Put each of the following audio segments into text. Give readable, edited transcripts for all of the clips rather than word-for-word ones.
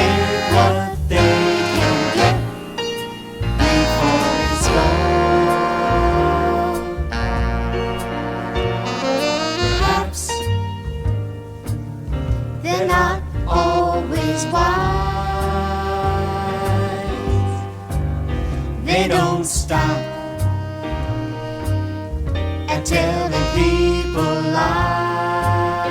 take what they can get before it's gone. Perhaps they're not always wise. They don't stop at telling people lies,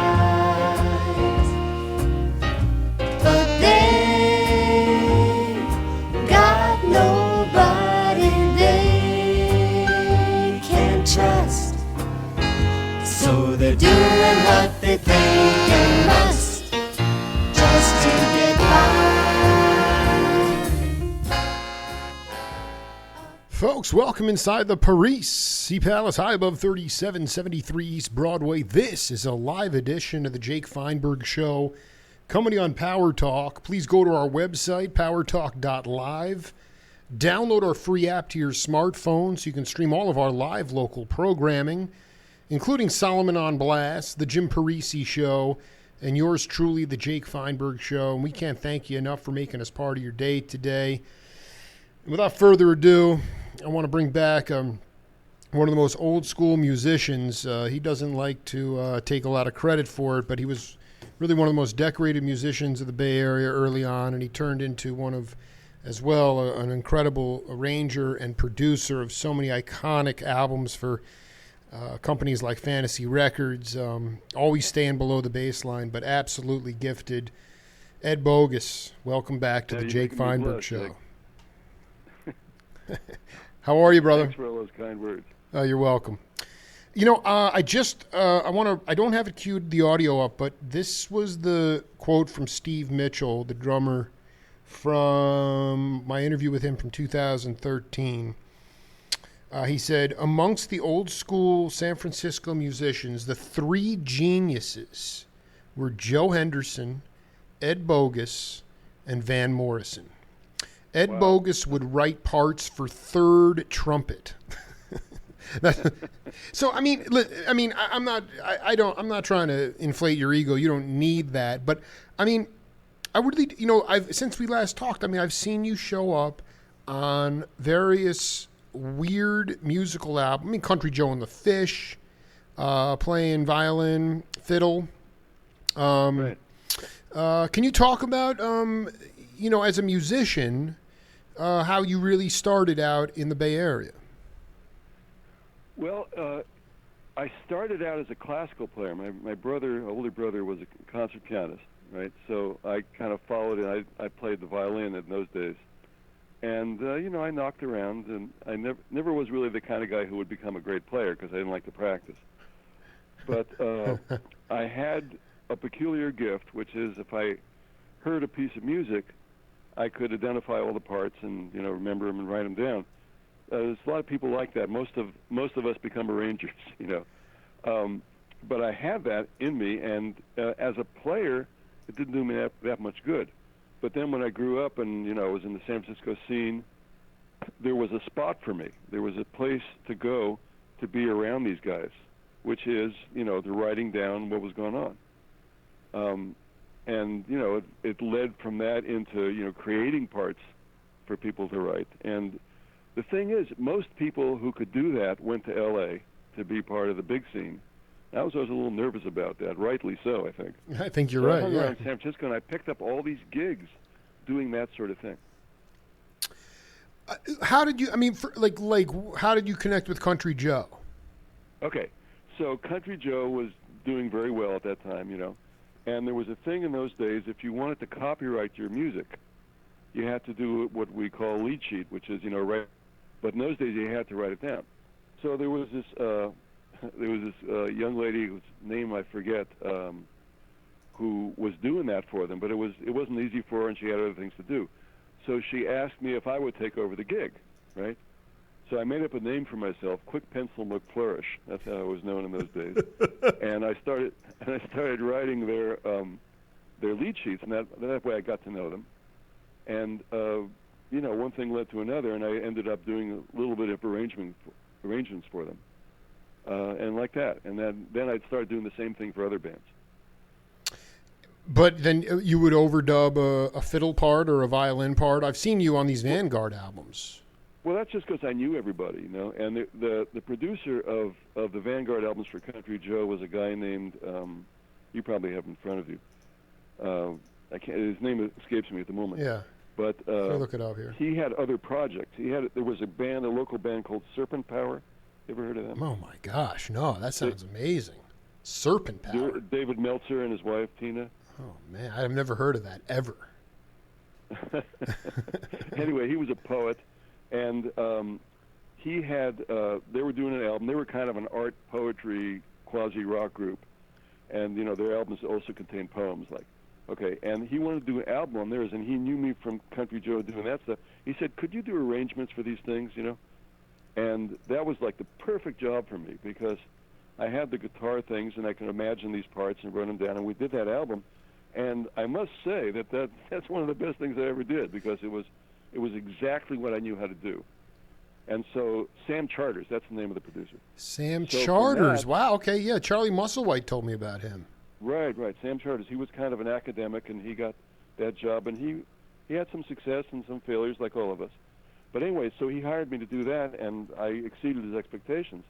but they got nobody they can trust. So they're doing what they think they must, just to get by. Folks, welcome inside the Paris Sea Palace, high above 3773 East Broadway. This is a live edition of the Jake Feinberg Show, coming on Power Talk. Please go to our website, powertalk.live. Download our free app to your smartphone so you can stream all of our live local programming, including Solomon on Blast, the Jim Parisi Show, and yours truly, the Jake Feinberg Show. And we can't thank you enough for making us part of your day today. And without further ado, I want to bring back one of the most old school musicians. He doesn't like to take a lot of credit for it, but he was really one of the most decorated musicians of the Bay Area early on, and he turned into one of, as well, an incredible arranger and producer of so many iconic albums for companies like Fantasy Records, always staying below the baseline, but absolutely gifted. Ed Bogus, welcome back to the Jake Feinberg Show. How are you, brother? Thanks for all those kind words. You're welcome. You know, I don't have it queued the audio up, but this was the quote from Steve Mitchell, the drummer, from my interview with him from 2013. He said, amongst the old school San Francisco musicians, the three geniuses were Joe Henderson, Ed Bogus, and Van Morrison. Ed Bogus would write parts for third trumpet. So I'm not trying to inflate your ego. You don't need that, but I mean, I would, since we last talked, I've seen you show up on various weird musical albums. Country Joe and the Fish, playing violin, fiddle. Right. Can you talk about, as a musician, how you really started out in the Bay Area? Well, I started out as a classical player. My older brother, was a concert pianist, right? So I kind of followed it. I played the violin in those days. And, I knocked around, and I never was really the kind of guy who would become a great player because I didn't like to practice. But I had a peculiar gift, which is if I heard a piece of music, I could identify all the parts and remember them and write them down. There's a lot of people like that. Most of us become arrangers, But I had that in me, and as a player, it didn't do me that much good. But then when I grew up and was in the San Francisco scene, there was a spot for me. There was a place to go to be around these guys, which is the writing down what was going on. And it led from that into creating parts for people to write. And the thing is, most people who could do that went to L.A. to be part of the big scene. I was always a little nervous about that, rightly so, I think. I think you're so right. I hung yeah. around San Francisco, and I picked up all these gigs doing that sort of thing. How did you? How did you connect with Country Joe? Okay, so Country Joe was doing very well at that time, and there was a thing in those days: if you wanted to copyright your music, you had to do what we call lead sheet, which is write. But in those days, you had to write it down. So there was this young lady whose name I forget, who was doing that for them. But it wasn't easy for her, and she had other things to do. So she asked me if I would take over the gig, right? So I made up a name for myself, Quick Pencil McFlourish. That's how I was known in those days. And I started writing their lead sheets, and that way I got to know them. And one thing led to another, and I ended up doing a little bit of arrangements for them, and like that. And then I'd start doing the same thing for other bands. But then you would overdub a fiddle part or a violin part. I've seen you on these Vanguard albums. Well, that's just because I knew everybody, you know. And the producer of the Vanguard albums for Country Joe was a guy named, you probably have in front of you. I can't. His name escapes me at the moment. Yeah. But I'll look it up here. he had other projects. There was a local band called Serpent Power. You ever heard of them? Oh my gosh, no, that sounds amazing. Serpent Power. David Meltzer and his wife Tina. Oh man, I've never heard of that ever. Anyway, he was a poet, and he had. They were doing an album. They were kind of an art poetry quasi rock group, and you know their albums also contained poems. Like, okay, and he wanted to do an album on theirs, and he knew me from Country Joe doing that stuff. He said, "Could you do arrangements for these things?" You know, and that was like the perfect job for me because I had the guitar things, and I could imagine these parts and run them down, and we did that album. And I must say that's one of the best things I ever did because it was exactly what I knew how to do. And so Sam Charters, that's the name of the producer. Sam Charters. Wow. Okay. Yeah. Charlie Musselwhite told me about him. Right. Sam Charters. He was kind of an academic, and he got that job, and he had some success and some failures, like all of us. But anyway, so he hired me to do that, and I exceeded his expectations.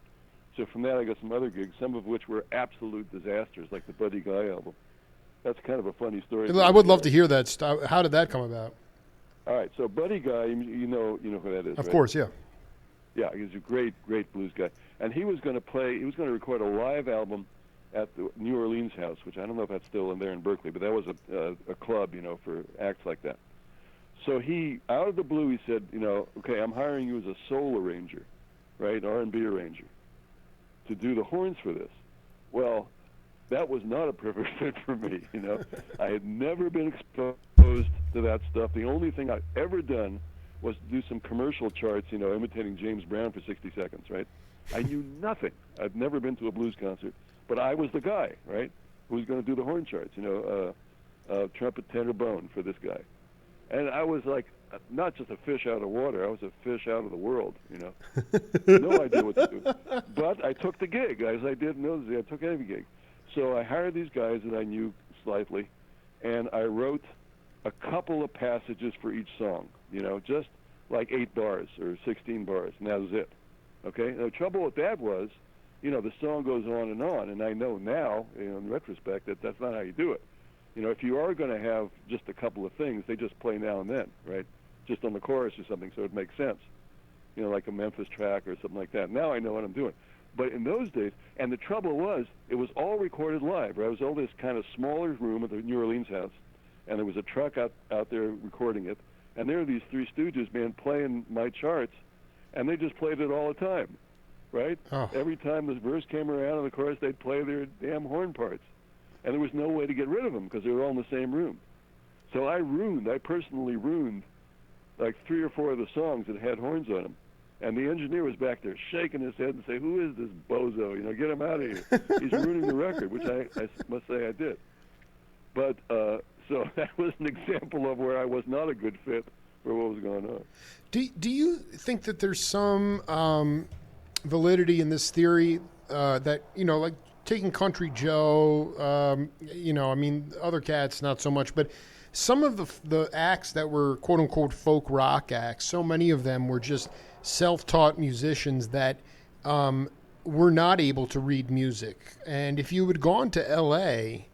So from that, I got some other gigs, some of which were absolute disasters, like the Buddy Guy album. That's kind of a funny story. I would love to hear that stuff. How did that come about? All right, so Buddy Guy, you know who that is, Of right? course, yeah. Yeah, he's a great blues guy. And he was going to record a live album at the New Orleans House, which I don't know if that's still in there in Berkeley, but that was a club, you know, for acts like that. So he, out of the blue, he said, you know, okay, I'm hiring you as a soul arranger, right, R&B arranger, to do the horns for this. Well, that was not a perfect fit for me, you know. I had never been exposed to that stuff. The only thing I'd ever done was to do some commercial charts, you know, imitating James Brown for 60 seconds, right? I knew nothing. I'd never been to a blues concert, but I was the guy, right, who was going to do the horn charts, you know, trumpet, tenor, bone for this guy. And I was like, not just a fish out of water, I was a fish out of the world, you know. No idea what to do. But I took the gig, as I did in those days. I took any gig. So I hired these guys that I knew slightly, and I wrote a couple of passages for each song, you know, just like 8 bars or 16 bars, and that was it. Okay? Now, the trouble with that was, you know, the song goes on, and I know now, you know, in retrospect, that that's not how you do it. You know, if you are going to have just a couple of things, they just play now and then, right? Just on the chorus or something, so it makes sense. You know, like a Memphis track or something like that. Now I know what I'm doing. But in those days, and the trouble was, it was all recorded live, right? It was all this kind of smaller room at the New Orleans House, and there was a truck out there recording it, and there were these Three Stooges, man, playing my charts, and they just played it all the time, right? Oh. Every time the verse came around in the chorus, they'd play their damn horn parts. And there was no way to get rid of them because they were all in the same room. So I personally ruined like 3 or 4 of the songs that had horns on them. And the engineer was back there shaking his head and saying, "Who is this bozo? You know, get him out of here. He's ruining the record," which I must say I did. But so that was an example of where I was not a good fit for what was going on. Do you think that there's some validity in this theory that, you know, like taking Country Joe, you know, I mean, other cats not so much, but some of the acts that were quote unquote folk rock acts, so many of them were just self-taught musicians that were not able to read music. And if you had gone to L.A.,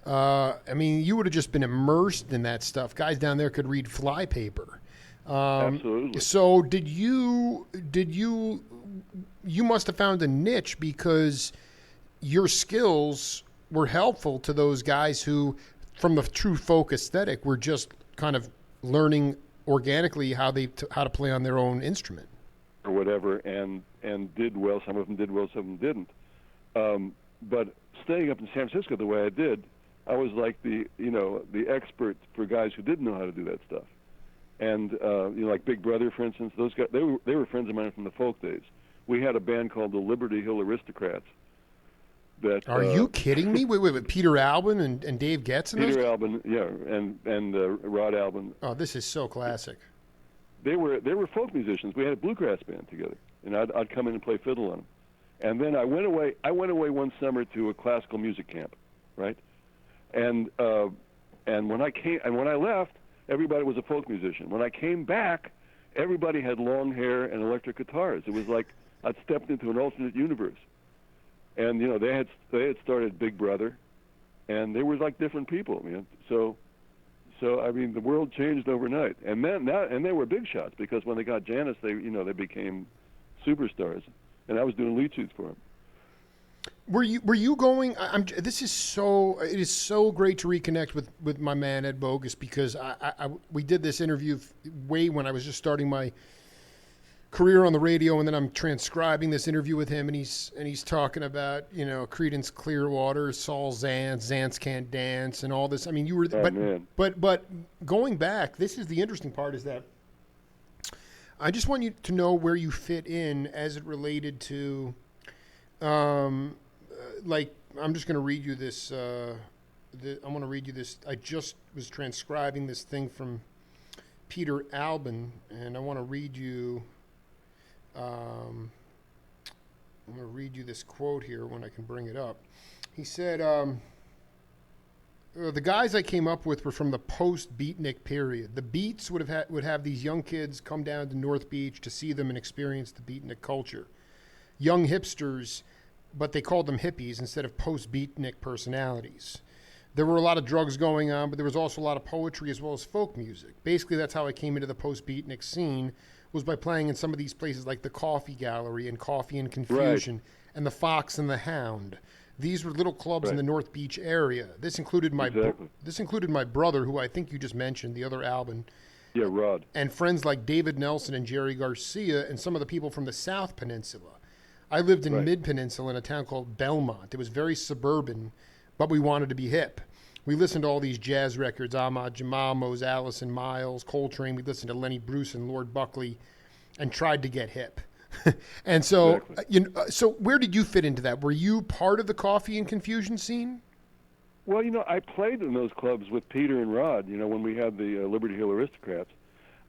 I mean, you would have just been immersed in that stuff. Guys down there could read flypaper. Absolutely. So you must have found a niche because your skills were helpful to those guys who, from the true folk aesthetic, were just kind of learning organically how to play on their own instrument. Or whatever, and did well. Some of them did well, some of them didn't. But staying up in San Francisco the way I did, I was like the expert for guys who didn't know how to do that stuff. And you know, like Big Brother, for instance, those guys, they were friends of mine from the folk days. We had a band called the Liberty Hill Aristocrats. Are you kidding me? Wait, Peter Albin and Dave Getz and Peter Albin, yeah, and Rod Albin. Oh, this is so classic. They were folk musicians. We had a bluegrass band together, and I'd come in and play fiddle on them. And then I went away one summer to a classical music camp, right? And And when I left, everybody was a folk musician. When I came back, everybody had long hair and electric guitars. It was like I'd stepped into an alternate universe. And they had started Big Brother, and they were like different people, man. So I mean, the world changed overnight. And they were big shots, because when they got Janis, they became superstars. And I was doing lead sheets for them. Were you going? It is so great to reconnect with my man Ed Bogus, because we did this interview way when I was just starting my career on the radio, and then I'm transcribing this interview with him, and he's talking about Creedence Clearwater, Saul Zantz Can't Dance, and all this. I mean, you were, but going back, this is the interesting part, is that I just want you to know where you fit in as it related to. Like, I'm just going to read you this. I want to read you this. I just was transcribing this thing from Peter Albin, and I want to read you. I'm going to read you this quote here when I can bring it up. He said, "The guys I came up with were from the post-beatnik period. The Beats would have these young kids come down to North Beach to see them and experience the beatnik culture. Young hipsters, but they called them hippies instead of post-beatnik personalities. There were a lot of drugs going on, but there was also a lot of poetry as well as folk music. Basically, that's how I came into the post-beatnik scene, was by playing in some of these places like the Coffee Gallery and Coffee and Confusion and the Fox and the Hound. These were little clubs in the North Beach area. This included my brother, who I think you just mentioned, the other Albin. Yeah, Rod. And friends like David Nelson and Jerry Garcia, and some of the people from the South Peninsula. I lived in Mid-Peninsula in a town called Belmont. It was very suburban, but we wanted to be hip. We listened to all these jazz records, Ahmad Jamal, Mose Allison, Miles, Coltrane. We listened to Lenny Bruce and Lord Buckley, and tried to get hip." And so, so where did you fit into that? Were you part of the Coffee and Confusion scene? Well, I played in those clubs with Peter and Rod, when we had the Liberty Hill Aristocrats.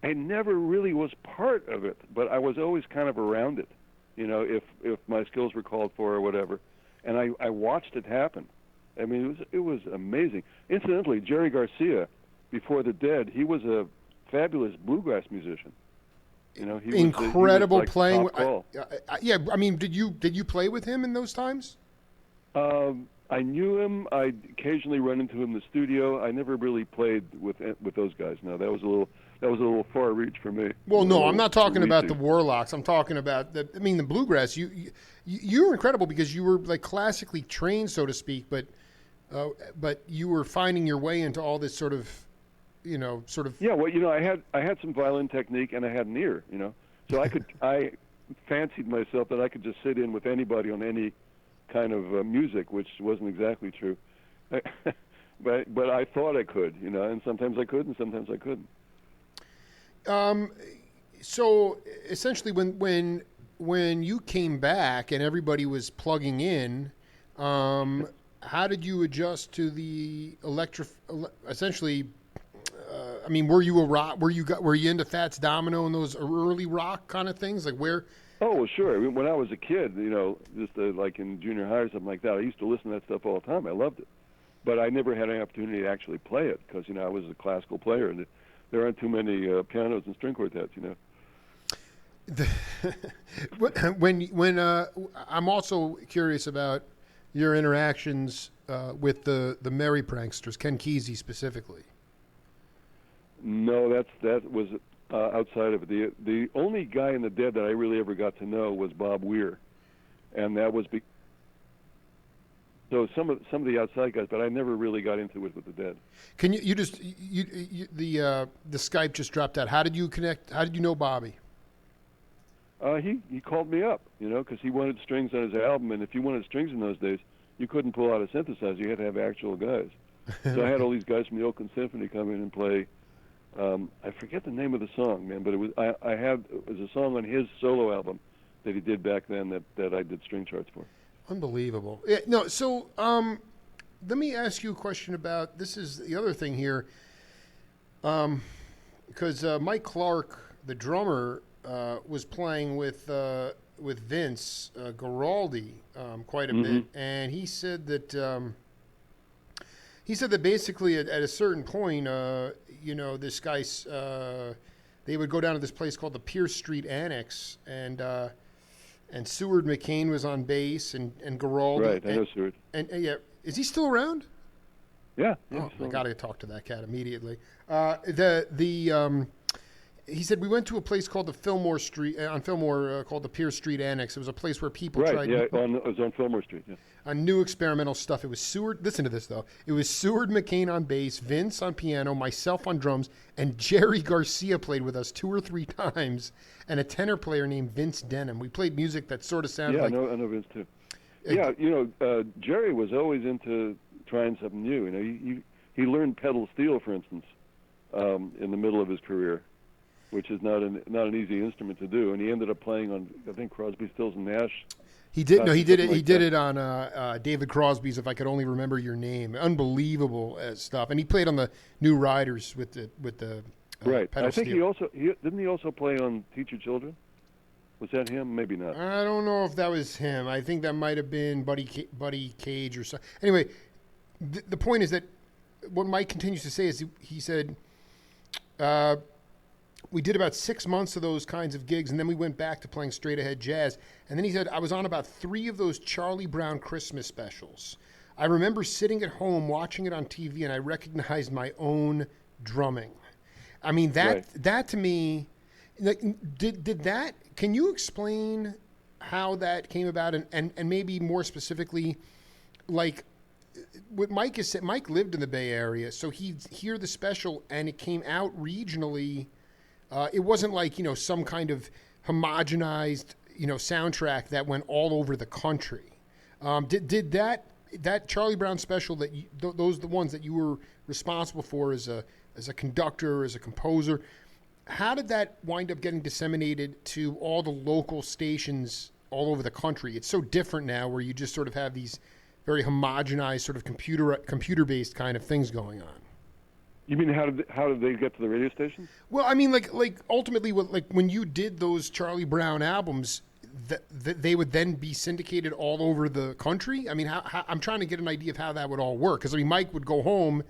I never really was part of it, but I was always kind of around it, if my skills were called for or whatever. And I watched it happen. I mean, it was amazing. Incidentally, Jerry Garcia, before the Dead, he was a fabulous bluegrass musician. He incredible was like playing. Yeah, I mean, did you play with him in those times? I knew him. I occasionally run into him in the studio. I never really played with those guys. No, that was a little far reach for me. Well, no, I'm not talking about the Warlocks. I'm talking about the bluegrass. You were incredible because you were like classically trained, so to speak, but you were finding your way into all this sort of. Yeah, well, I had some violin technique and I had an ear, so I fancied myself that I could just sit in with anybody on any kind of music, which wasn't exactly true. but I thought I could, and sometimes I could and sometimes I couldn't. So essentially when you came back and everybody was plugging in, how did you adjust to the essentially? Were you a rock? Were you into Fats Domino and those early rock kind of things? Like where? Oh, well, sure. I mean, when I was a kid, just like in junior high or something like that, I used to listen to that stuff all the time. I loved it, but I never had an opportunity to actually play it because I was a classical player, and there aren't too many pianos and string quartets. When I'm also curious about your interactions with the Merry Pranksters, Ken Kesey specifically. No, that was outside of it. The only guy in the Dead that I really ever got to know was Bob Weir, and that was so some of the outside guys, but I never really got into it with the Dead. Can you the Skype just dropped out? How did you connect? How did you know Bobby? He called me up, because he wanted strings on his album, and if you wanted strings in those days, you couldn't pull out a synthesizer. You had to have actual guys. So I had all these guys from the Oakland Symphony come in and play. I forget the name of the song, man, but it was a song on his solo album that he did back then that I did string charts for. Unbelievable. Yeah, no, so let me ask you a question about, this is the other thing here, because Mike Clark, the drummer, was playing with Vince Guaraldi quite a bit, and he said that He said that basically at a certain point, this guy's, they would go down to this place called the Pierce Street Annex, and Seward McCain was on bass, and Garaldi. Right, I know Seward. And yeah, is he still around? Yeah. Oh, I got to talk to that cat immediately. He said we went to a place called the Fillmore Street on Fillmore called the Pierce Street Annex. It was a place where people tried. Right. Yeah, it was on Fillmore Street. Yeah. On new experimental stuff. It was Seward. Listen to this though. It was Seward McCain on bass, Vince on piano, myself on drums, and Jerry Garcia played with us 2 or 3 times, and a tenor player named Vince Denham. We played music that sort of sounded like. Yeah, I know Vince too. Jerry was always into trying something new. You know, he learned pedal steel, for instance, in the middle of his career, which is not an easy instrument to do. And he ended up playing on, I think, Crosby, Stills and Nash. He did. No, he did it. He did it on David Crosby's. If I could only remember your name, unbelievable stuff. And he played on the New Riders with the right. pedal I think steel. didn't he also play on Teach Your Children? Was that him? Maybe not. I don't know if that was him. I think that might have been Buddy Cage or something. Anyway, the point is that what Mike continues to say is he said. We did about 6 months of those kinds of gigs, and then we went back to playing straight ahead jazz. And then he said, I was on about 3 of those Charlie Brown Christmas specials. I remember sitting at home watching it on TV, and I recognized my own drumming. I mean, that to me, like, did that, can you explain how that came about? And maybe more specifically, like, what Mike has said, Mike lived in the Bay Area, so he'd hear the special, and it came out regionally. It wasn't like, some kind of homogenized, soundtrack that went all over the country. Did that Charlie Brown special that those the ones that you were responsible for as a conductor, as a composer, how did that wind up getting disseminated to all the local stations all over the country? It's so different now, where you just sort of have these very homogenized sort of computer-based kind of things going on. You mean how did they get to the radio station? Well, I mean, like ultimately, when you did those Charlie Brown albums, they would then be syndicated all over the country. I mean, how I'm trying to get an idea of how that would all work, because I mean, Mike would go home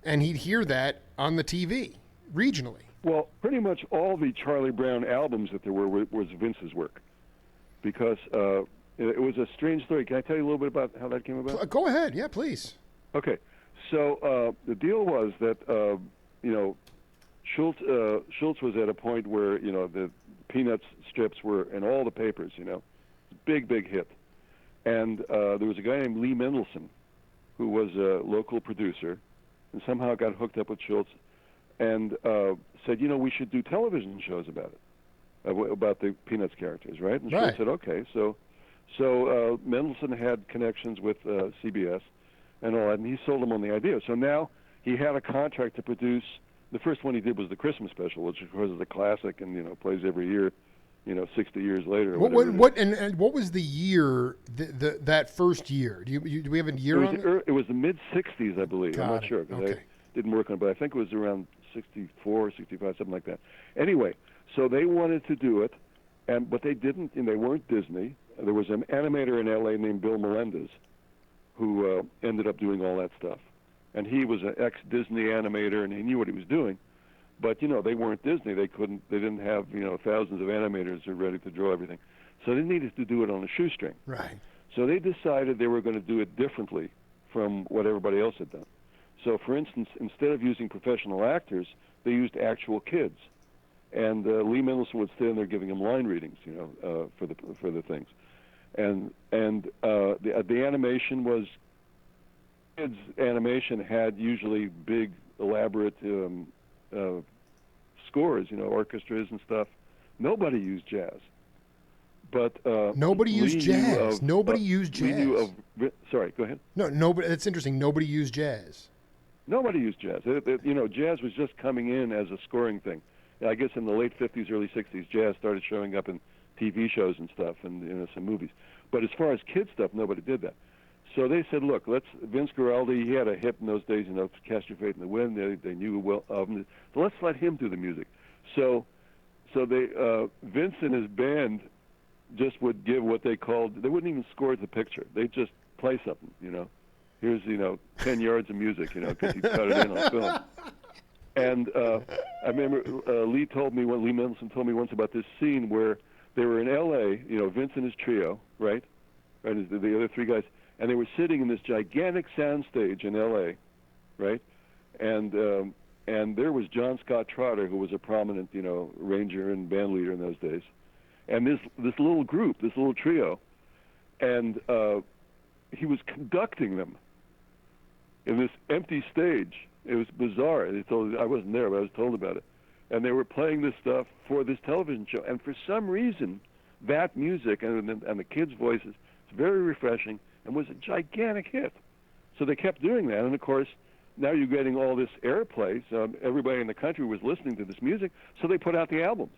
and he'd hear that on the TV regionally. Well, pretty much all the Charlie Brown albums that there was Vince's work, because it was a strange story. Can I tell you a little bit about how that came about? Go ahead. Yeah, please. Okay. So the deal was that Schultz was at a point where the Peanuts strips were in all the papers, big hit, and there was a guy named Lee Mendelson who was a local producer, and somehow got hooked up with Schultz, and said, we should do television shows about it, about the Peanuts characters, right? And Schultz said, okay. So Mendelson had connections with CBS. And all that, and he sold him on the idea. So now he had a contract to produce. The first one he did was the Christmas special, which of course is a classic, and plays every year, 60 years later. What what was the year that first year? Do we have a year on it? It was the mid '60s, I believe. I'm not sure because I didn't work on it, but I think it was around 64, 65, something like that. Anyway, so they wanted to do it, but they didn't. And they weren't Disney. There was an animator in L.A. named Bill Melendez, who ended up doing all that stuff. And he was an ex-Disney animator, and he knew what he was doing. But, they weren't Disney. They didn't have, thousands of animators who were ready to draw everything. So they needed to do it on a shoestring. Right. So they decided they were going to do it differently from what everybody else had done. So, for instance, instead of using professional actors, they used actual kids. And Lee Mendelson would stand there giving them line readings, for the things. And the animation was, kids' animation had usually big, elaborate scores, orchestras and stuff. Nobody used jazz. But nobody used jazz. Nobody used jazz. Sorry, go ahead. No, nobody. That's interesting. Nobody used jazz. Nobody used jazz. Jazz was just coming in as a scoring thing. I guess in the late 50s, early 60s, jazz started showing up in TV shows and stuff, and some movies. But as far as kid stuff, nobody did that. So they said, look, Vince Guaraldi, he had a hit in those days, Cast Your Faith in the Wind. They knew well of him. So let's let him do the music. So they Vince and his band just would give what they called, they wouldn't even score the picture. They'd just play something, Here's 10 yards of music, because he cut it in on film. And I remember Lee Mendelson told me once about this scene where they were in L.A., Vince and his trio, right? And the other three guys, and they were sitting in this gigantic soundstage in L.A., right? And there was John Scott Trotter, who was a prominent, arranger and band leader in those days, and this little group, this little trio, and he was conducting them in this empty stage. It was bizarre. I wasn't there, but I was told about it. And they were playing this stuff for this television show. And for some reason, that music and the kids' voices, it's very refreshing and was a gigantic hit. So they kept doing that. And, of course, now you're getting all this airplay. So everybody in the country was listening to this music. So they put out the albums.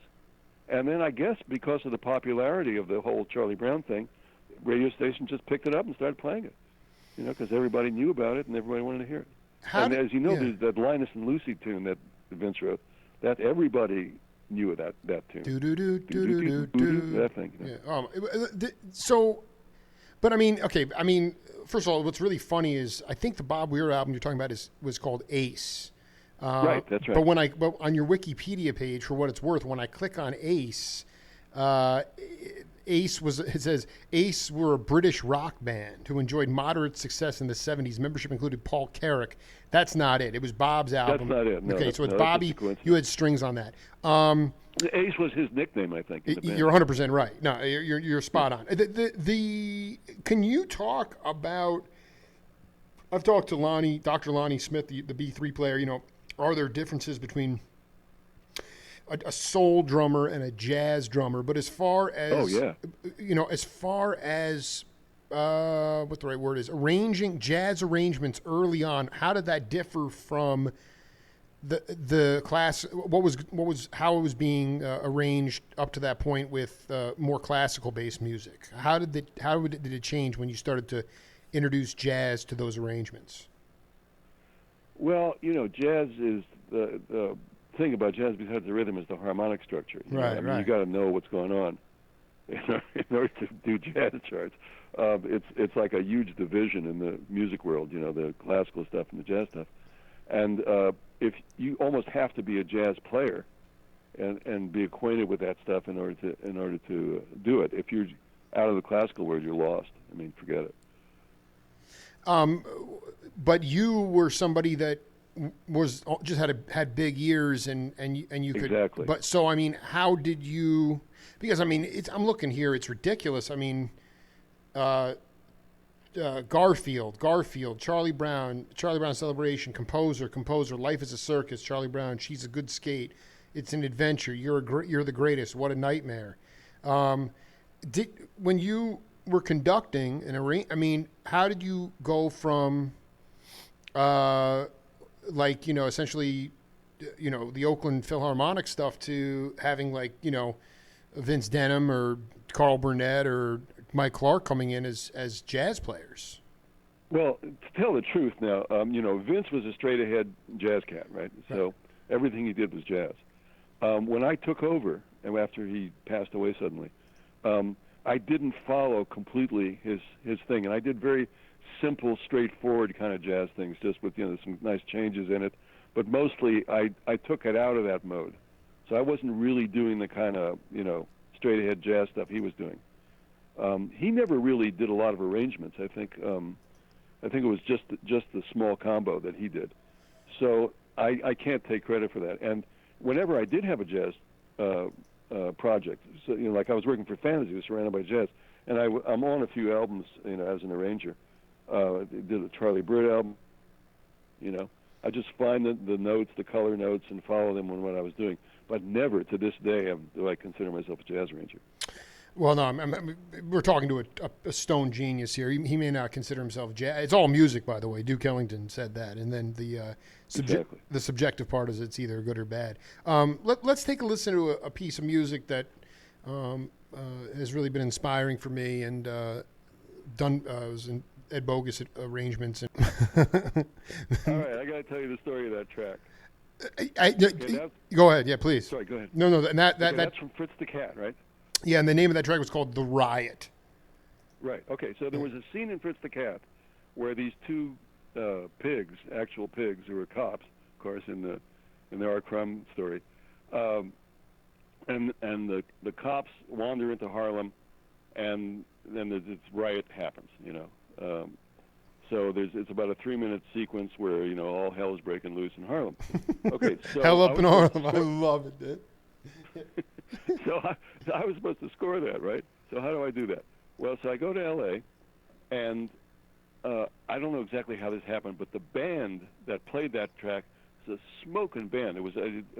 And then I guess because of the popularity of the whole Charlie Brown thing, radio stations just picked it up and started playing it. Because everybody knew about it and everybody wanted to hear it. As you know, there's that Linus and Lucy tune that Vince wrote, that everybody knew of that tune. That thing. Yeah. First of all, what's really funny is I think the Bob Weir album you're talking about was called Ace. Right, that's right. But on your Wikipedia page, for what it's worth, when I click on Ace, it says Ace were a British rock band who enjoyed moderate success in the 70s. Membership included Paul Carrick. That's not it. It was Bob's album. That's not it. No, okay, so it's Bobby. You had strings on that. Ace was his nickname, I think. You're 100% right. No, you're spot on. Can you talk about? I've talked to Dr. Lonnie Smith, the B3 player. Are there differences between a soul drummer and a jazz drummer? But as far as what the right word is, arranging jazz arrangements early on, how did that differ from the class? How it was being arranged up to that point with more classical based music? How did it change when you started to introduce jazz to those arrangements? Well, jazz is the thing about jazz, besides the rhythm, is the harmonic structure. Right. You got to know what's going on in order to do jazz charts. It's like a huge division in the music world. The classical stuff and the jazz stuff, and if you almost have to be a jazz player and be acquainted with that stuff in order to do it. If you're out of the classical world, you're lost. Forget it. But you were somebody that was just had big ears and you could exactly. But so how did you? Because I'm looking here, it's ridiculous. Garfield, Charlie Brown Celebration, Composer, Life is a Circus, Charlie Brown, She's a Good Skate, It's an Adventure, You're the Greatest, What a Nightmare. When you were conducting how did you go from essentially, the Oakland Philharmonic stuff to having Vince Denham or Carl Burnett or Mike Clark coming in as jazz players? Well, to tell the truth now, Vince was a straight-ahead jazz cat, right? So everything he did was jazz. When I took over, and after he passed away suddenly, I didn't follow completely his thing, and I did very simple, straightforward kind of jazz things, just with some nice changes in it. But mostly, I took it out of that mode, so I wasn't really doing the kind of straight-ahead jazz stuff he was doing. He never really did a lot of arrangements. I think it was just the small combo that he did. So I can't take credit for that. And whenever I did have a jazz project, so like I was working for Fantasy, was surrounded by jazz, and I'm on a few albums, as an arranger. Did a Charlie Britt album. I just find the notes, the color notes, and follow them on what I was doing. But never to this day do I consider myself a jazz arranger. Well, no, we're talking to a stone genius here. He may not consider himself jazz. It's all music, by the way. Duke Ellington said that. And then the subjective part is it's either good or bad. Let's take a listen to a piece of music that has really been inspiring for me and was in Ed Bogus arrangements. All right, I got to tell you the story of that track. Go ahead, yeah, please. Sorry, go ahead. No, that's from Fritz the Cat, right? Yeah, and the name of that track was called "The Riot." Right. Okay. So there was a scene in Fritz the Cat where these two pigs, actual pigs, who were cops, of course, in the R. Crumb story, and the cops wander into Harlem, and then this riot happens. So it's about a 3-minute sequence where all hell is breaking loose in Harlem. Okay, so hell up in Harlem. I love it, dude. So I was supposed to score that, right? So how do I do that? Well, so I go to L.A., and I don't know exactly how this happened, but the band that played that track is a smoking band. It was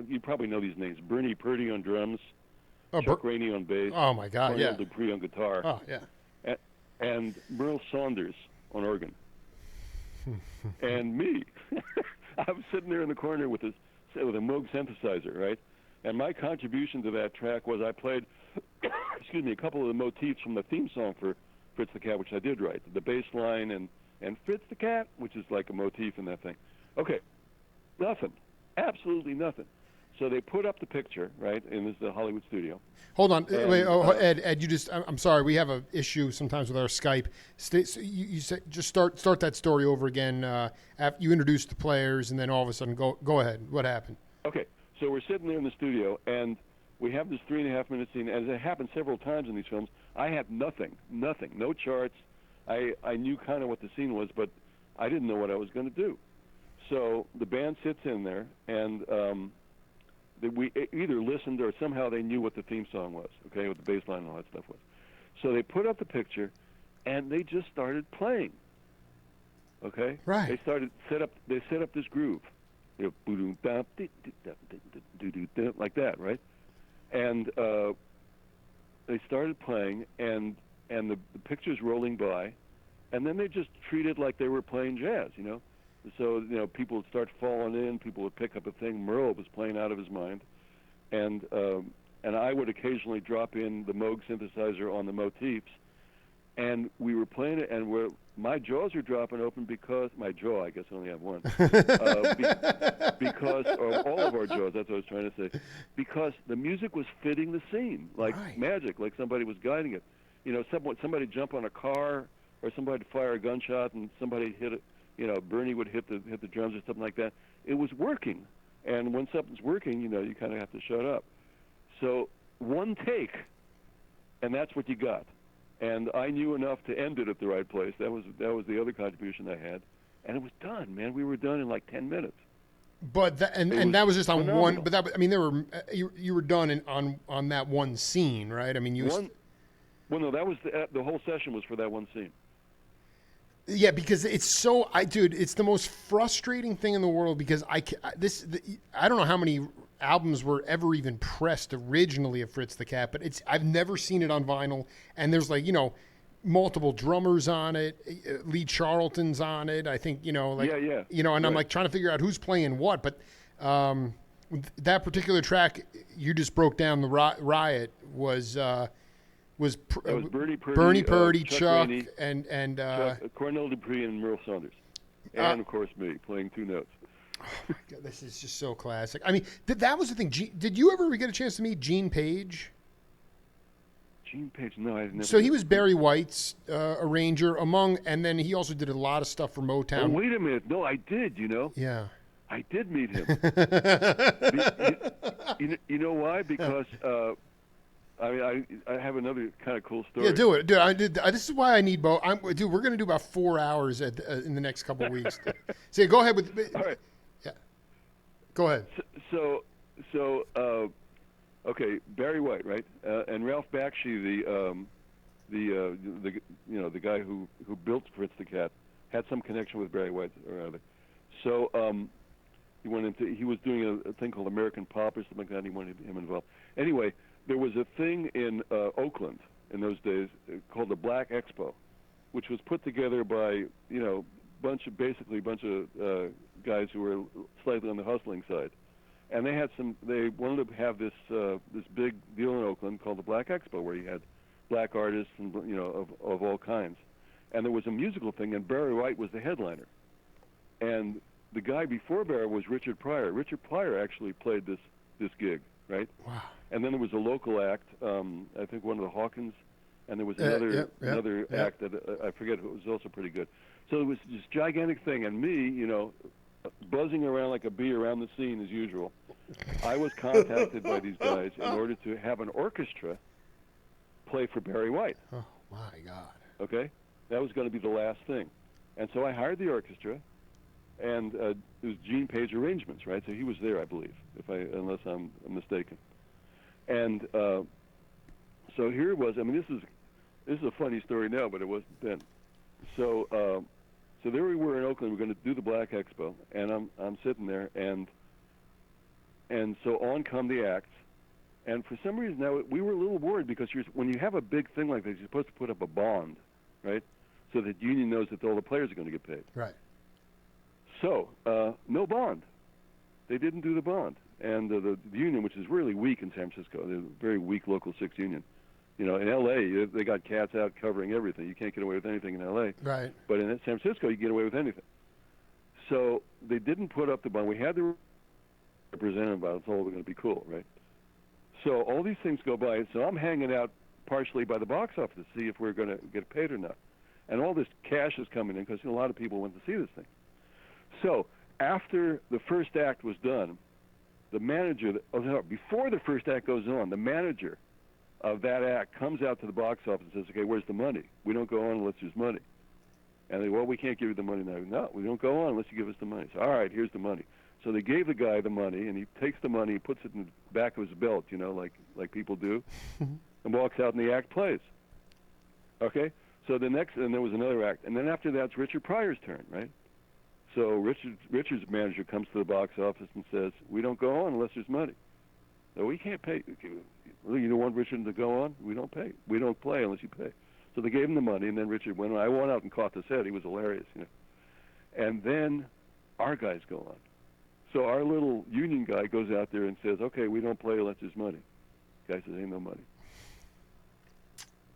you probably know these names: Bernie Purdy on drums, Chuck Rainey on bass, oh my God, Cornell yeah, Dupree on guitar, oh yeah, and Merle Saunders on organ. And me, I was sitting there in the corner with a Moog synthesizer, right? And my contribution to that track was I played, excuse me, a couple of the motifs from the theme song for Fritz the Cat, which I did write, the bass line and Fritz the Cat, which is like a motif in that thing. Okay, nothing, absolutely nothing. So they put up the picture, right, in the Hollywood studio. Hold on, And, wait, Ed, you just, I'm sorry, we have an issue sometimes with our Skype. So you said just start that story over again. After you introduced the players, and then all of a sudden, go ahead. What happened? Okay, so we're sitting there in the studio, and we have this 3.5-minute scene. As it happened several times in these films, I had nothing, no charts. I knew kind of what the scene was, but I didn't know what I was going to do. So the band sits in there, and we either listened or somehow they knew what the theme song was, okay, what the bass line and all that stuff was. So they put up the picture, and they just started playing, okay? Right. They set up this groove, like that, right? And they started playing, and the picture's rolling by, and then they just treated like they were playing jazz, So, people would start falling in, people would pick up a thing. Merle was playing out of his mind. And I would occasionally drop in the Moog synthesizer on the motifs. And we were playing it, and my jaws are dropping open because, my jaw, I guess I only have one, because, or all of our jaws, that's what I was trying to say, because the music was fitting the scene, like magic, like somebody was guiding it. Somebody jump on a car, or somebody fire a gunshot, and somebody hit it. Bernie would hit the drums or something like that. It was working, and when something's working, you kind of have to shut up. So one take, and that's what you got. And I knew enough to end it at the right place. That was the other contribution I had, and it was done, man. We were done in like 10 minutes. But that was just on phenomenal. one. But there were you were done on that one scene, right? I mean, Well, no, that was the whole session was for that one scene. Yeah, because it's so, it's the most frustrating thing in the world because I don't know how many albums were ever even pressed originally of Fritz the Cat, but I've never seen it on vinyl, and there's multiple drummers on it, Lee Charlton's on it, I think, and I'm like trying to figure out who's playing what, but that particular track you just broke down, the Riot, was Bernie Purdy, Chuck Rainey, and Chuck, Cornell Dupree, and Merle Saunders, and of course me playing two notes. Oh my God, this is just so classic. I mean, that was the thing. Did you ever get a chance to meet Gene Page? Gene Page, no, I've never. So he was Barry White's arranger and then he also did a lot of stuff for Motown. Oh, wait a minute, no, I did. Yeah. I did meet him. You know why? Because. I have another kind of cool story. Yeah, do it. Dude, this is why I need Bo. Dude, we're going to do about 4 hours in the next couple of weeks. So go ahead with. All right. Yeah. Go ahead. So, okay, Barry White, right? And Ralph Bakshi, the guy who built Fritz the Cat, had some connection with Barry White or other. So he was doing a thing called American Pop or something like that. And he wanted him involved. Anyway. There was a thing in Oakland in those days called the Black Expo, which was put together by bunch of guys who were slightly on the hustling side, and they wanted to have this big deal in Oakland called the Black Expo, where you had black artists and of all kinds, and there was a musical thing, and Barry White was the headliner, and the guy before Barry was Richard Pryor. Richard Pryor actually played this gig, right? Wow. And then there was a local act, I think one of the Hawkins, and there was another act that I forget, it was also pretty good. So it was this gigantic thing, and me, buzzing around like a bee around the scene as usual. I was contacted by these guys in order to have an orchestra play for Barry White. Oh, my God. Okay? That was going to be the last thing. And so I hired the orchestra, and it was Gene Page arrangements, right? So he was there, I believe, unless I'm mistaken. And so here it was. I mean, this is a funny story now, but it wasn't then. So there we were in Oakland. We're going to do the Black Expo, and I'm sitting there, and so on come the acts. And for some reason now we were a little worried because when you have a big thing like this, you're supposed to put up a bond, right? So that the union knows that all the players are going to get paid. Right. So no bond. They didn't do the bond, and the union, which is really weak in San Francisco, they're a very weak local 6 union. In L.A., they got cats out covering everything. You can't get away with anything in L.A. Right. But in San Francisco, you get away with anything. So they didn't put up the bond. We had the representative about it. It's all going to be cool, right? So all these things go by. So I'm hanging out partially by the box office to see if we're going to get paid or not. And all this cash is coming in because a lot of people went to see this thing. So after the first act was done, the manager, before the first act goes on, the manager of that act comes out to the box office and says, okay, where's the money? We don't go on unless there's money. And they, well, we can't give you the money now. No, we don't go on unless you give us the money. So, all right, here's the money. So they gave the guy the money, and he takes the money, he puts it in the back of his belt, like people do, and walks out, and the act plays. Okay? So and there was another act. And then after that, it's Richard Pryor's turn, right? So Richard's manager comes to the box office and says, we don't go on unless there's money. No, we can't pay. You don't want Richard to go on? We don't pay. We don't play unless you pay. So they gave him the money, and then Richard went on. I went out and caught his head. He was hilarious, And then our guys go on. So our little union guy goes out there and says, okay, we don't play unless there's money. The guy says, ain't no money.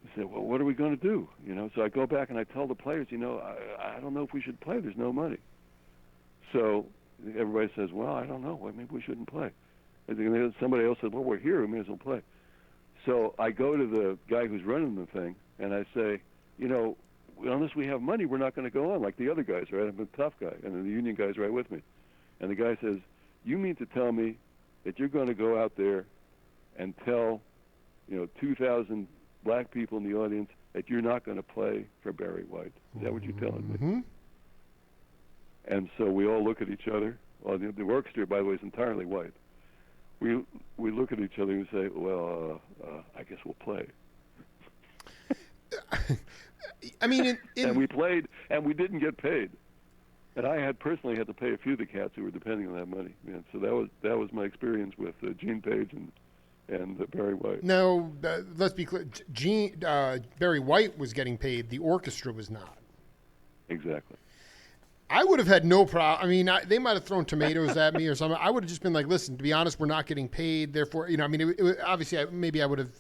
I said, well, what are we going to do? So I go back and I tell the players, I don't know if we should play. There's no money. So everybody says, well, I don't know. Well, maybe we shouldn't play. And somebody else said, well, we're here. We may as well play. So I go to the guy who's running the thing, and I say, unless we have money, we're not going to go on like the other guys, right? I'm a tough guy, and the union guy's right with me. And the guy says, you mean to tell me that you're going to go out there and tell, 2,000 black people in the audience that you're not going to play for Barry White? Is that what you're telling me? Mm-hmm. And so we all look at each other. Well, the orchestra, by the way, is entirely white. We look at each other and say, well, I guess we'll play. I mean, and we played, and we didn't get paid. And I personally had to pay a few of the cats who were depending on that money. So that was my experience with Gene Page and Barry White. No, let's be clear. Barry White was getting paid. The orchestra was not. Exactly. I would have had no problem. I mean, they might have thrown tomatoes at me or something. I would have just been like, listen, to be honest, we're not getting paid. Therefore, obviously, maybe I would have,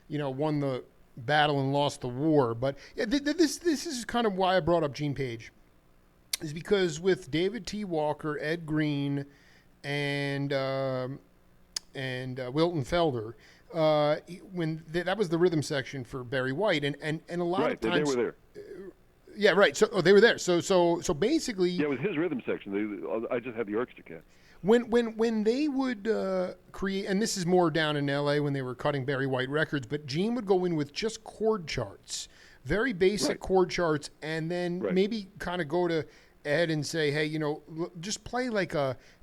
won the battle and lost the war. But this is kind of why I brought up Gene Page, is because with David T. Walker, Ed Green, and Wilton Felder, that was the rhythm section for Barry White, and a lot of times they were there. Yeah, right. So they were there. So basically, yeah, it was his rhythm section. I just had the orchestra cat. When they would create, and this is more down in L.A. when they were cutting Barry White records, but Gene would go in with just chord charts, very basic chord charts, and then maybe kind of go to Ed and say, hey, just play like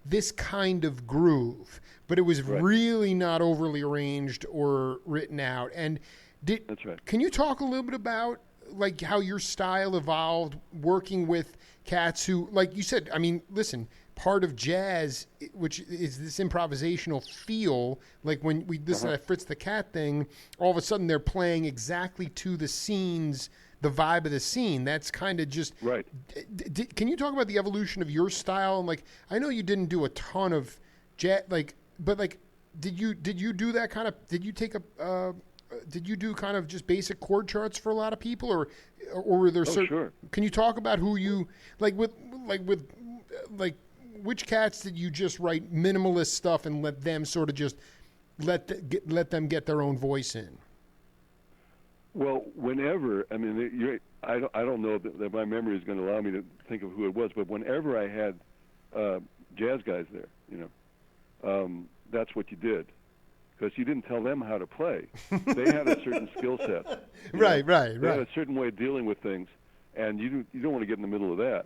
this kind of groove. But it was really not overly arranged or written out. And that's right. Can you talk a little bit about like how your style evolved working with cats who, like you said, I mean, listen, part of jazz, which is this improvisational feel, like when we listen to that Fritz the Cat thing, all of a sudden they're playing exactly to the scenes, the vibe of the scene. That's kind of just right. Can you talk about the evolution of your style? And like, I know you didn't do a ton of jazz, but did you do that kind of? Did you take a? Did you do kind of just basic chord charts for a lot of people, or were there certain? Sure. Can you talk about who you like with which cats did you just write minimalist stuff and let them sort of just let them get their own voice in? Well, whenever, I mean, I don't know that my memory is going to allow me to think of who it was, but whenever I had jazz guys there, that's what you did, because you didn't tell them how to play. They had a certain skill set. Right. They had a certain way of dealing with things, and you don't want to get in the middle of that.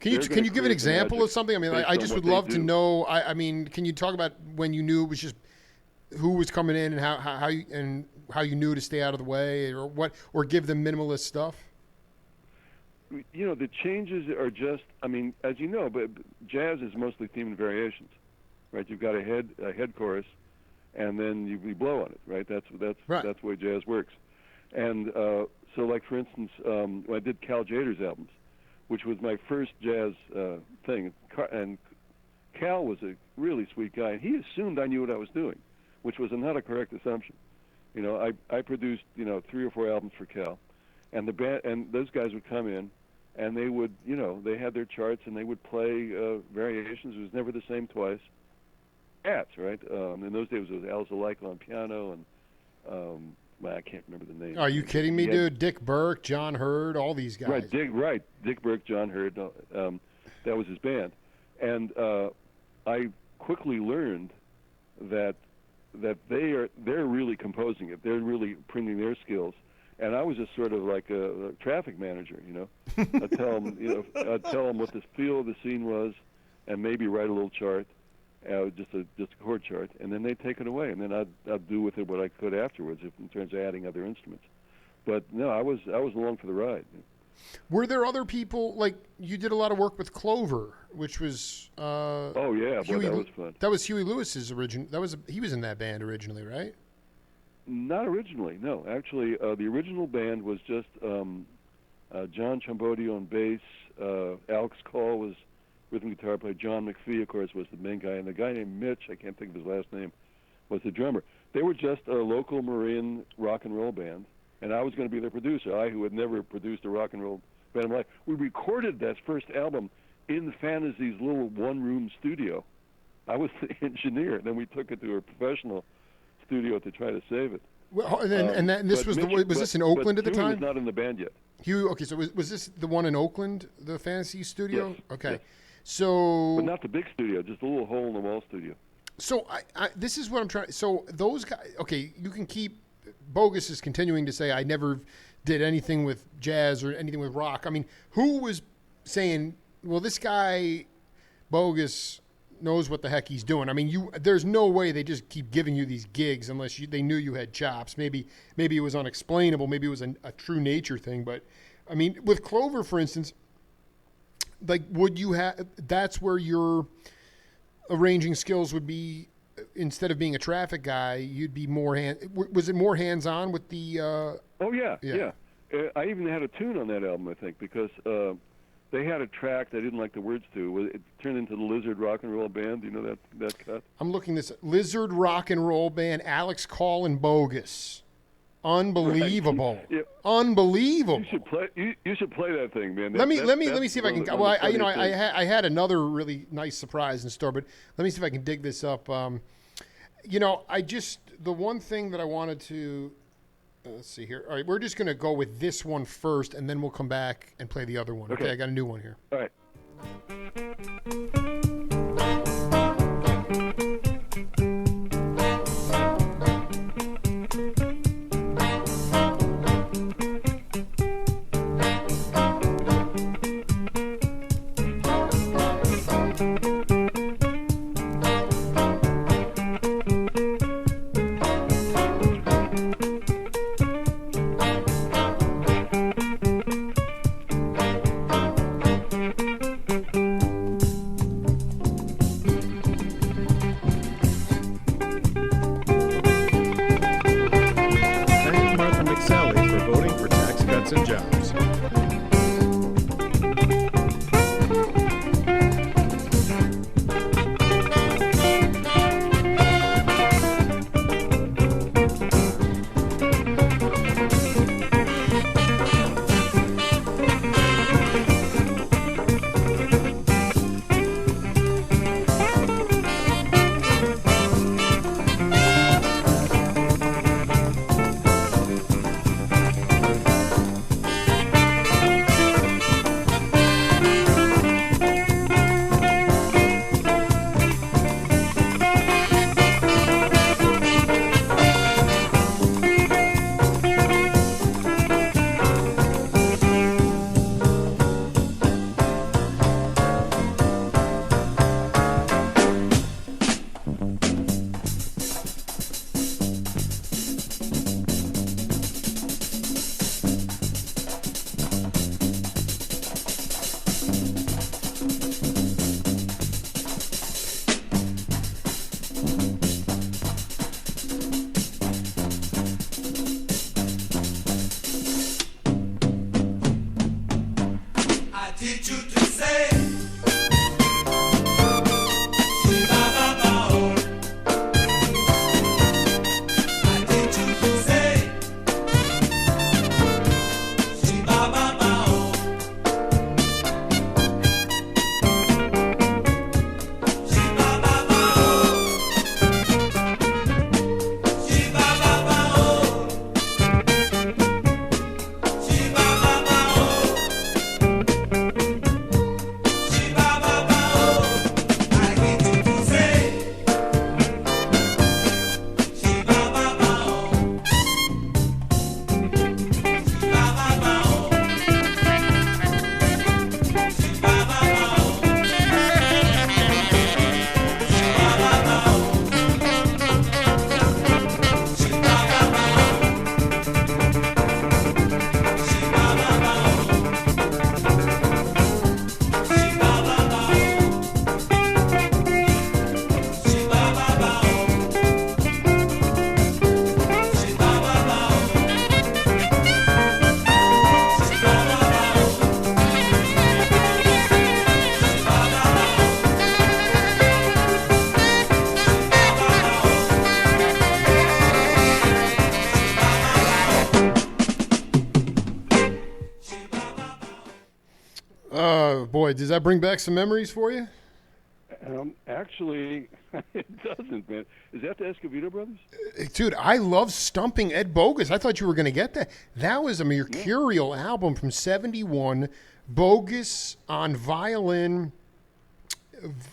Can you give an example of something? I mean, I just would love to know. I mean, can you talk about when you knew it was just who was coming in and how you knew to stay out of the way, or what, or give them minimalist stuff? The changes are just, I mean, as you know, but jazz is mostly theme and variations, right? You've got a head chorus, and then you blow on it, right? That's the way jazz works. And so, like for instance, when I did Cal Jader's albums, which was my first jazz thing, and Cal was a really sweet guy, and he assumed I knew what I was doing, which was not a correct assumption. I produced 3 or 4 albums for Cal, and the band and those guys would come in, and they would they had their charts, and they would play variations. It was never the same twice. Cats, right? In those days it was Al Zalaika on piano, and I can't remember the name. Are you kidding me, dude? Dick Burke, John Hurd, all these guys. Dick Burke, John Hurd. That was his band, and I quickly learned that they're really composing it. They're really bringing their skills, and I was just sort of like a traffic manager. I'd tell them what the feel of the scene was, and maybe write a little chart, just a chord chart, and then they'd take it away, and then I'd do with it what I could afterwards, in terms of adding other instruments. But no, I was along for the ride. Were there other people, like you did a lot of work with Clover, which was oh yeah, boy, that was fun. That was Huey Lewis's original. He was in that band originally, right? Not originally, no. Actually, the original band was just John Chambodio on bass. Alex Call was rhythm guitar player. John McPhee, of course, was the main guy, and the guy named Mitch, I can't think of his last name, was the drummer. They were just a local Marin rock and roll band, and I was going to be their producer. I, who had never produced a rock and roll band in my life. We recorded that first album in Fantasy's little one-room studio. I was the engineer. Then we took it to a professional studio to try to save it. Well, and this was this in Oakland at the time? He was not in the band yet. Okay, so was this the one in Oakland, the Fantasy studio? Yes. Okay. Yes. So, but not the big studio, just a little hole-in-the-wall studio. So this is what I'm trying. So those guys. Okay, you can keep. Bogus is continuing to say I never did anything with jazz or anything with rock. I mean, who was saying, well, this guy Bogus knows what the heck he's doing? I mean, there's no way they just keep giving you these gigs unless they knew you had chops. Maybe it was unexplainable. Maybe it was a true nature thing. But I mean, with Clover, for instance, like, would you have? That's where your arranging skills would be. Instead of being a traffic guy, you'd be more was it more hands-on with the? Oh yeah. I even had a tune on that album, I think, because they had a track that I didn't like the words to. It turned into the Lizard Rock and Roll Band. Do you know that cut? I'm looking this Lizard Rock and Roll Band. Alex Call and Bogus. Unbelievable. Right. Yeah. Unbelievable. You should play that thing, man. Let me see if I can. Well, I had another really nice surprise in store, but let me see if I can dig this up. The one thing that I wanted to let's see here. All right, we're just going to go with this one first, and then we'll come back and play the other one. Okay, I got a new one here. All right. boy, does that bring back some memories for you? Actually, it doesn't, man. Is that the Escovedo brothers? Dude, I love Stumping Ed Bogus. I thought you were going to get that. That was a mercurial album from '71. Bogus on violin.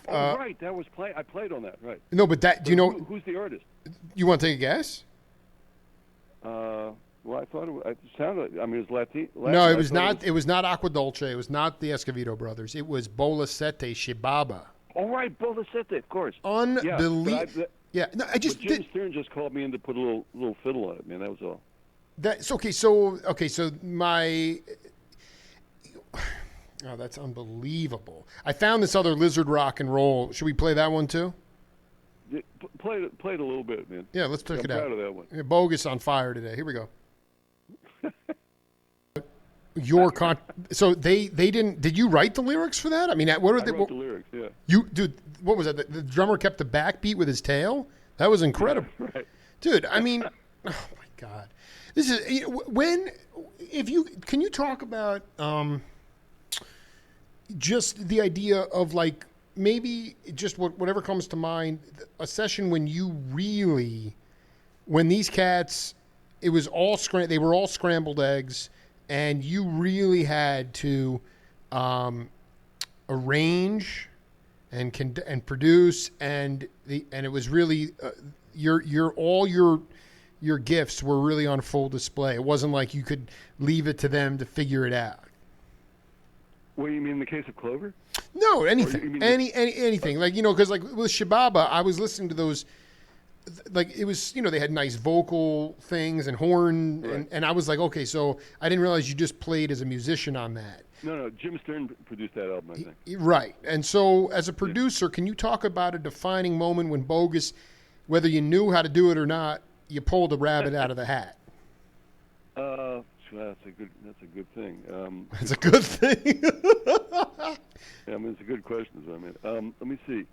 Right. That was I played on that. Right. No, but that. Do you know who's the artist? You want to take a guess? Well, I thought it sounded. I mean, it was Latin. No, it was not. It was not Aqua Dolce. It was not the Escovedo brothers. It was Bolasete Shibaba. All right, Bolasete, of course. Unbelievable. Yeah, no, I just. Jim Stern just called me in to put a little fiddle on it, man. That was all. That's okay. So my. Oh, that's unbelievable. I found this other Lizard Rock and Roll. Should we play that one too? Yeah, play it a little bit, man. Yeah, let's check it out. I'm proud of that one. Yeah, Bogus on fire today. Here we go. So they didn't. Did you write the lyrics for that? I mean, what are they? I wrote the lyrics. Yeah. Dude, what was that? The drummer kept the backbeat with his tail. That was incredible. Yeah, right. Dude, I mean, oh my God, this is can you talk about just the idea of like maybe just whatever comes to mind, a session when these cats, it was all they were all scrambled eggs. And you really had to arrange and produce, and it was really all your gifts were really on full display. It wasn't like you could leave it to them to figure it out. What do you mean in the case of Clover? No, anything, anything like because like with Shibaba, I was listening to those. Like it was, they had nice vocal things and horn, right. and I was like, okay, so I didn't realize you just played as a musician on that. No, Jim Stern produced that album, I think. Right, and so as a producer, can you talk about a defining moment when Bogus, whether you knew how to do it or not, you pulled a rabbit out of the hat? That's a good thing. It's a good thing. Yeah, I mean, it's a good question. So let me see.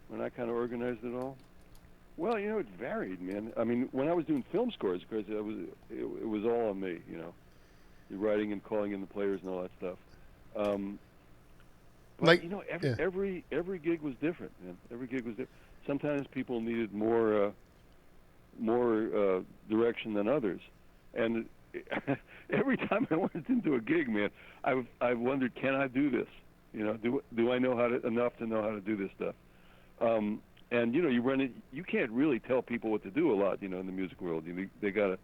When I kind of organized it all, well, it varied, man. I mean, when I was doing film scores, because it was all on me, You're writing and calling in the players and all that stuff. But every gig was different, man. Every gig was different. Sometimes people needed more direction than others, and every time I went into a gig, man, I wondered, can I do this? Do I know enough to know how to do this stuff? And you run it. You can't really tell people what to do a lot, in the music world. They gotta.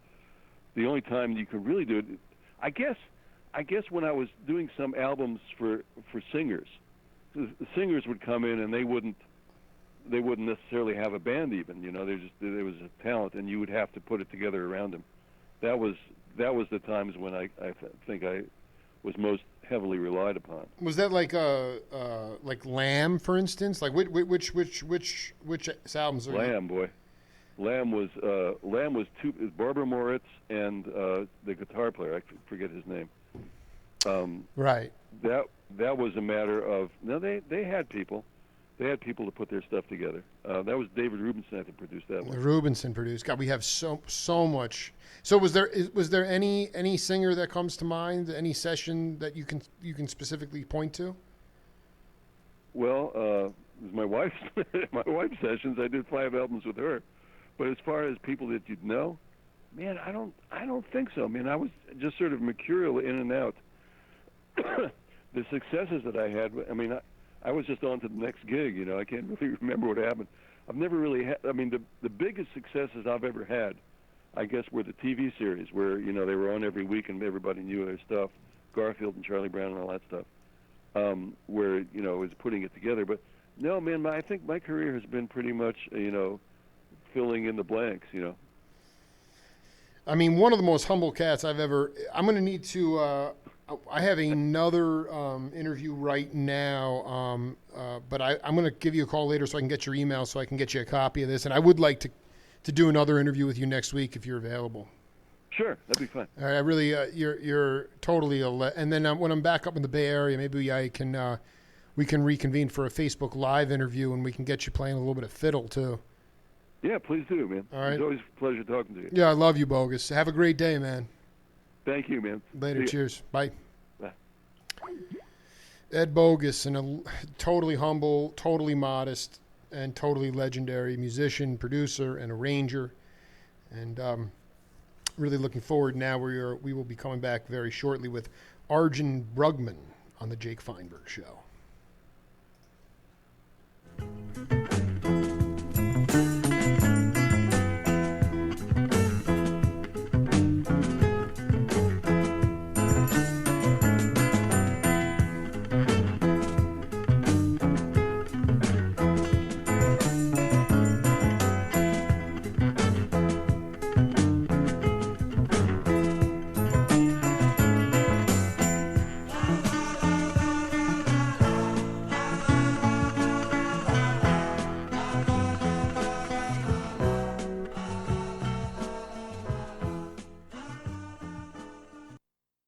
The only time you can really do it, I guess when I was doing some albums for singers, the singers would come in and they wouldn't necessarily have a band even. There was a talent, and you would have to put it together around them. That was the times when I think I was most heavily relied upon. Was that like Lamb, for instance? Like which albums are Lamb, boy. Lamb was Barbara Moritz and the guitar player. I forget his name. Right. That was a matter of they had people. They had people to put their stuff together. That was David Rubinson that produced that one. Rubinson produced. God, we have so much. So was there any singer that comes to mind? Any session that you can specifically point to? Well, it was my wife's sessions. I did 5 albums with her. But as far as people that you'd know, man, I don't think so. I mean, I was just sort of mercurial in and out. The successes that I had, I mean, I was just on to the next gig, I can't really remember what happened. I've never really had, I mean, the biggest successes I've ever had, I guess, were the TV series where, they were on every week and everybody knew their stuff, Garfield and Charlie Brown and all that stuff, where, it was putting it together. But no, man, I think my career has been pretty much, filling in the blanks, I mean, one of the most humble cats I'm going to need to, I have another interview right now, but I'm going to give you a call later so I can get your email so I can get you a copy of this. And I would like to do another interview with you next week if you're available. Sure, that'd be fun. All right, I really, you're totally and then when I'm back up in the Bay Area, maybe we can reconvene for a Facebook Live interview and we can get you playing a little bit of fiddle too. Yeah, please do, man. All right. It's always a pleasure talking to you. Yeah, I love you, Bogus. Have a great day, man. Thank you, man. Later. Cheers. Bye. Bye. Ed Bogus, and a totally humble, totally modest, and totally legendary musician, producer, and arranger. And really looking forward now. We will be coming back very shortly with Arjun Brugman on the Jake Feinberg Show.